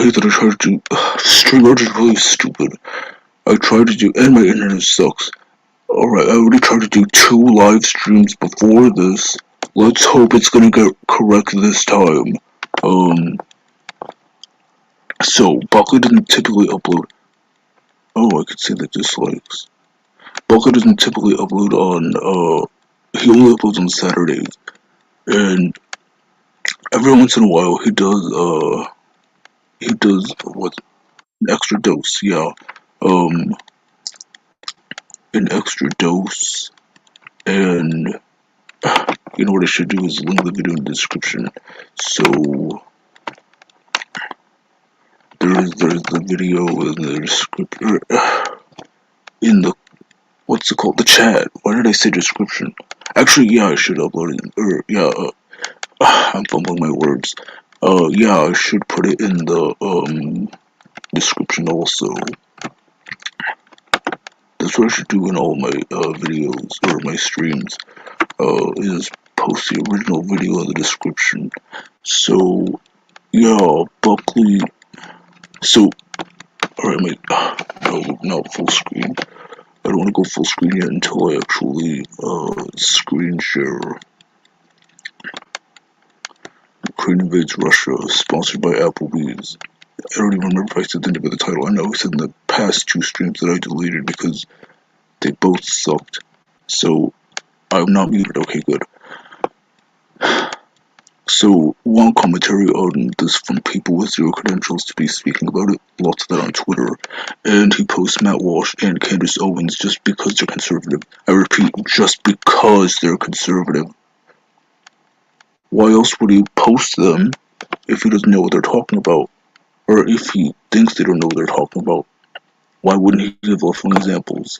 hate that I tried to do. Streamer is really stupid. I tried to do, and my internet sucks. Alright, I already tried to do 2 live streams before this. Let's hope it's gonna get correct this time. So, Buckley doesn't typically upload. Oh, I can see the dislikes. Buckley doesn't typically upload on, he only uploads on Saturdays. And every once in a while, he does, what, an extra dose, yeah. Um, an extra dose, and you know what I should do is link the video in the description. So there's the video in the description, in the, what's it called, the chat. Why did I say description? Actually, yeah, I should upload it, or yeah, I'm fumbling my words. Yeah, I should put it in the description also. That's what I should do in all my videos or my streams. Is post the original video in the description. So yeah, Buckley. So alright, no, not full screen. I don't want to go full screen yet until I actually screen share. Ukraine invades Russia, sponsored by Applebee's. I don't even remember if I said the name of the title. I know I said in the past 2 streams that I deleted because they both sucked. So I'm not muted. Okay, good. So, one commentary on this from people with 0 credentials to be speaking about it, lots of that on Twitter, and he posts Matt Walsh and Candace Owens just because they're conservative. I repeat, just because they're conservative. Why else would he post them if he doesn't know what they're talking about? Or if he thinks they don't know what they're talking about? Why wouldn't he give left-wing examples?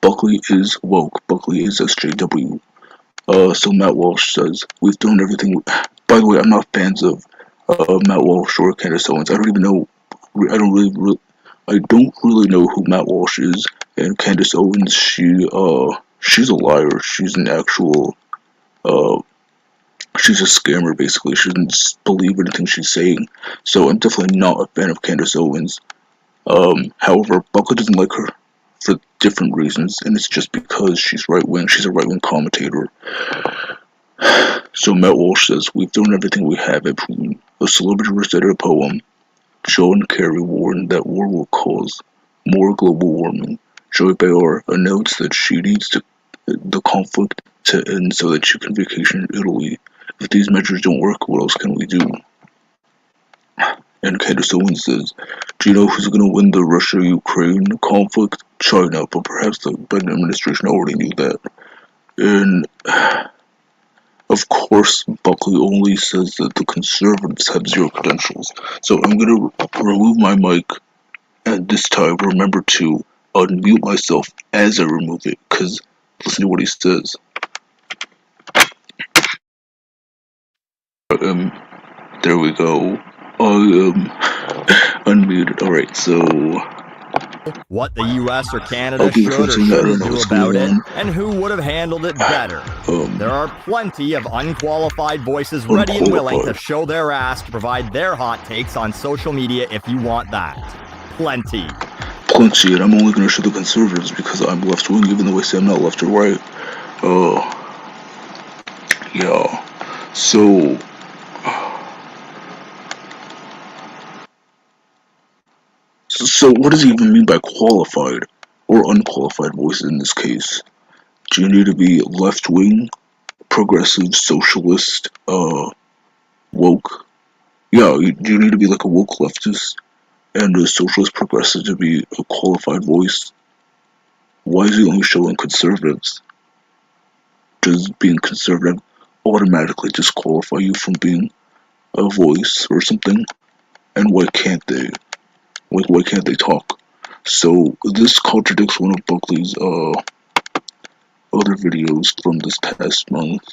Buckley is woke. Buckley is SJW. So Matt Walsh says, we've done everything. By the way, I'm not fans of Matt Walsh or Candace Owens. I don't even know. I don't really know who Matt Walsh is. And Candace Owens, she's a liar. She's an actual, she's a scammer basically. She doesn't believe anything she's saying. So I'm definitely not a fan of Candace Owens. However, Buckley doesn't like her for different reasons, and it's just because she's right-wing. She's a right-wing commentator. So Matt Walsh says, we've done everything we have at Putin. A celebrity recited a poem. John Kerry warned that war will cause more global warming. Joy Behar announced that she needs the conflict to end so that she can vacation in Italy. If these measures don't work, what else can we do? And Candace Owens says, do you know who's going to win the Russia-Ukraine conflict? China, but perhaps the Biden administration already knew that. And of course, Buckley only says that the conservatives have 0 credentials. So I'm going to remove my mic, and this time remember to unmute myself as I remove it, because listen to what he says. There we go. I am unmuted. Alright, so what the US or Canada should or shouldn't do about it, and who would have handled it better. There are plenty of unqualified voices ready and willing to show their ass to provide their hot takes on social media if you want that. Plenty, and I'm only going to show the conservatives because I'm left-wing, even though I say I'm not left or right. Yeah. So what does he even mean by qualified or unqualified voices in this case? Do you need to be left-wing, progressive, socialist, woke? Yeah, do you need to be like a woke leftist and a socialist progressive to be a qualified voice? Why is he only showing conservatives? Does being conservative automatically disqualify you from being a voice or something? And why can't they? Like, why can't they talk? So this contradicts one of Buckley's other videos from this past month.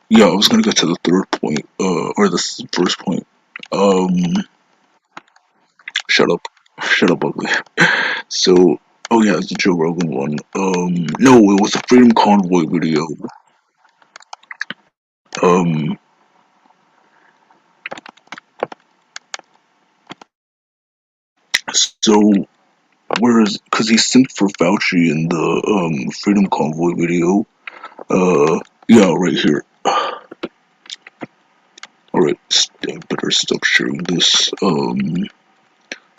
Yeah, I was gonna get to the 3rd point, or the first point. Shut up, Buckley. So, oh yeah, it's the Joe Rogan one. No, it was the Freedom Convoy video. So, whereas, because he synced for Fauci in the Freedom Convoy video, yeah, right here. Alright, I better stop sharing this.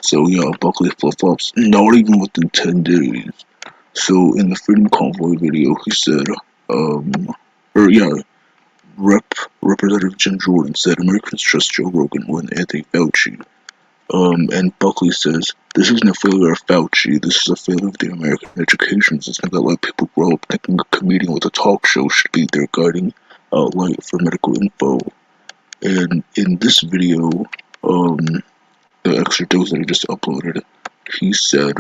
So yeah, Buckley flip-flops, not even within 10 days. So in the Freedom Convoy video, he said, or yeah, Representative Jim Jordan said Americans trust Joe Rogan more than Anthony Fauci. And Buckley says, this isn't a failure of Fauci, this is a failure of the American education system that let people grow up thinking a comedian with a talk show should be their guiding light for medical info. And in this video, the extra dose that I just uploaded, he said,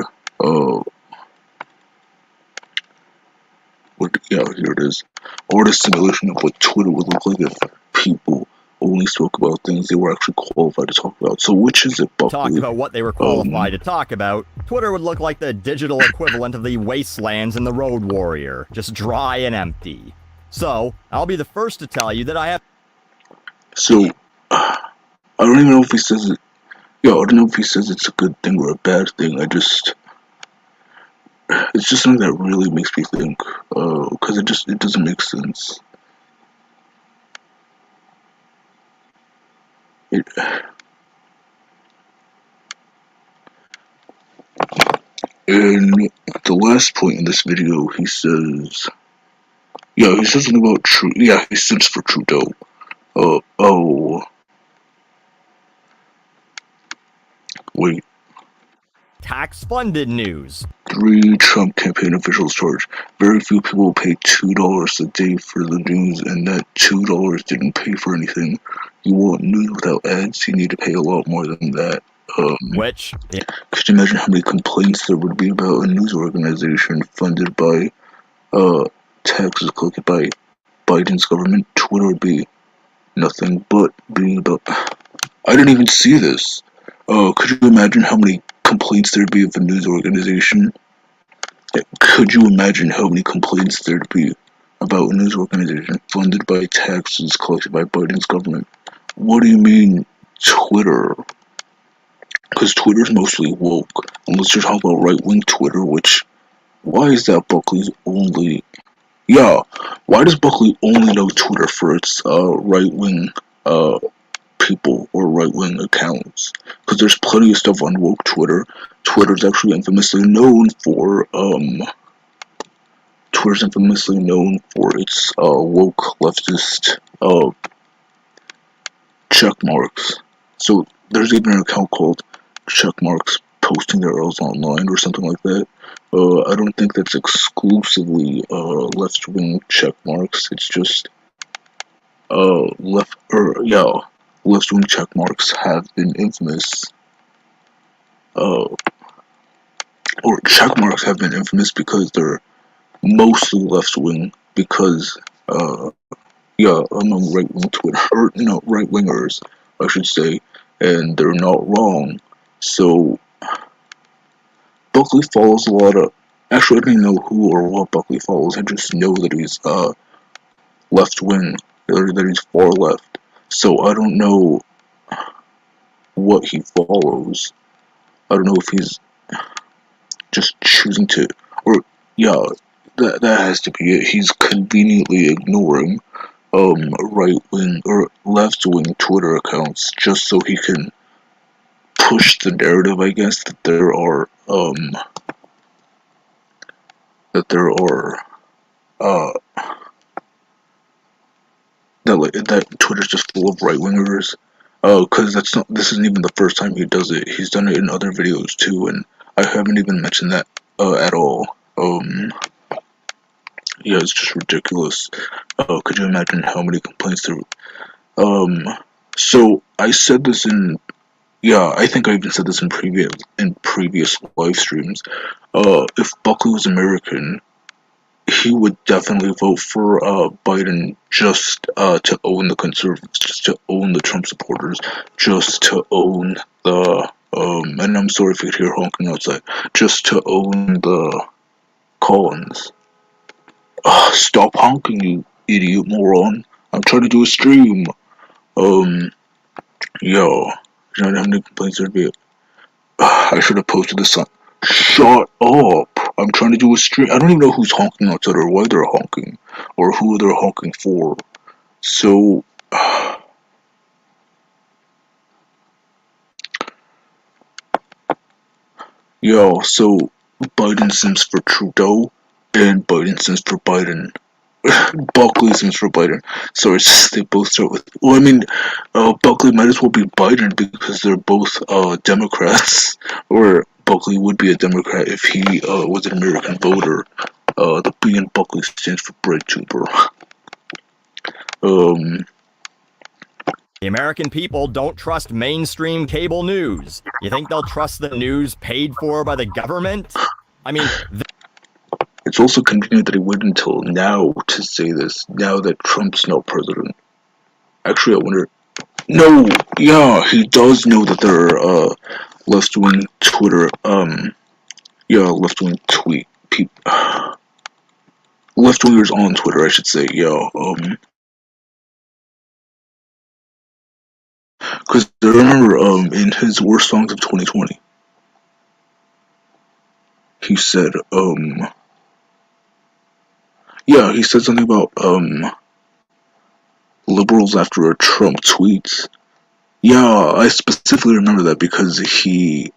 here it is. Or the simulation of what Twitter would look like if people only spoke about things they were actually qualified to talk about. So which is it, Buckley? Talked about what they were qualified to talk about, Twitter would look like the digital equivalent of the wastelands in the Road Warrior, just dry and empty. So, I'll be the first to tell you that I have... So, I don't even know if he says it... Yeah, I don't know if he says it's a good thing or a bad thing, it's just something that really makes me think, because it doesn't make sense. And the last point in this video, he says, yeah, he says something about he sits for Trudeau. Wait. Tax-funded news. 3 Trump campaign officials charged. Very few people pay $2 a day for the news, and that $2 didn't pay for anything. You want news without ads, you need to pay a lot more than that. Could you imagine how many complaints there would be about a news organization funded by taxes collected by Biden's government? Twitter would be nothing but being about... I didn't even see this. Could you imagine how many complaints there'd be of a news organization? Could you imagine how many complaints there'd be about a news organization funded by taxes collected by Biden's government? What do you mean, Twitter? Because Twitter's mostly woke, unless you're talking about right-wing Twitter, which... Why is that Buckley's only... Yeah, why does Buckley only know Twitter for its right-wing people or right-wing accounts? Because there's plenty of stuff on woke Twitter. Twitter's actually infamously known for its woke leftist check marks. So there's even an account called check marks posting their errors online or something like that. I don't think that's exclusively left-wing check marks. It's just left-wing check marks have been infamous. Or check marks have been infamous because they're mostly left-wing. Because among right-wing Twitter, or no, right-wingers, I should say, and they're not wrong. So Buckley follows a lot of... Actually, I don't even know who or what Buckley follows. I just know that he's left-wing, or that he's far left. So I don't know what he follows. I don't know if he's just choosing to... Or, yeah, that has to be it. He's conveniently ignoring right-wing or left-wing Twitter accounts just so he can push the narrative, I guess, that that Twitter's just full of right-wingers. Because this isn't even the first time he does it. He's done it in other videos too, and I haven't even mentioned that at all. Yeah, it's just ridiculous. Could you imagine how many complaints there... So I said this in... Yeah, I think I even said this in previous live streams. If Buckley was American, he would definitely vote for Biden just to own the conservatives, just to own the Trump supporters, just to own the... and I'm sorry if you hear honking outside, just to own the Collins. Stop honking, you idiot moron. I'm trying to do a stream. You know how many complaints there'd be? I should have posted this on. Shut up! I'm trying to do a stream. I don't even know who's honking outside or why they're honking, or who they're honking for. So, yo, so Biden sims for Trudeau, and Biden sims for Biden. Buckley sims for Biden. Sorry, they both start with. Well, I mean, Buckley might as well be Biden because they're both Democrats. Or Buckley would be a Democrat if he was an American voter. The B in Buckley stands for bread tuber. The American people don't trust mainstream cable news. You think they'll trust the news paid for by the government? I mean, it's also convenient that he waited until now to say this, now that Trump's not president. Actually, I wonder. No, yeah, he does know that there are left-wing Twitter, left-wing tweet left-wingers on Twitter, I should say, because I remember, in his worst songs of 2020, he said, he said something about, liberals after a Trump tweet. Yeah, I specifically remember that because I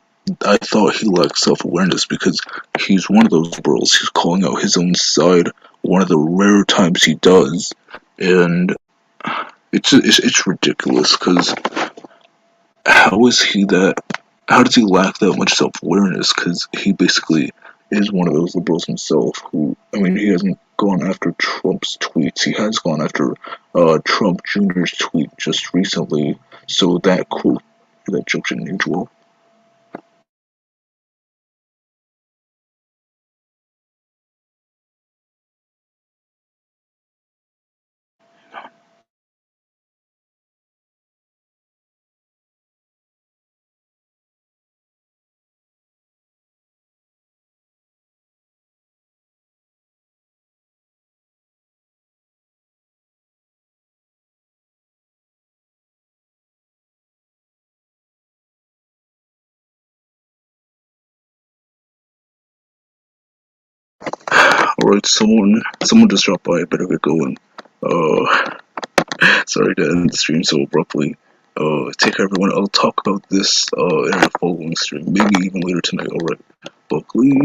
thought he lacked self-awareness because he's one of those liberals. He's calling out his own side one of the rare times he does, and it's ridiculous because how is he that? How does he lack that much self-awareness? Because he basically is one of those liberals himself. Who, I mean, he hasn't gone after Trump's tweets. He has gone after Trump Jr.'s tweet just recently. So that quote, that joke's unusual. Alright, someone just dropped by. I better get going. Sorry to end the stream so abruptly. Take care, everyone. I'll talk about this in the following stream, maybe even later tonight. Alright, Buckley.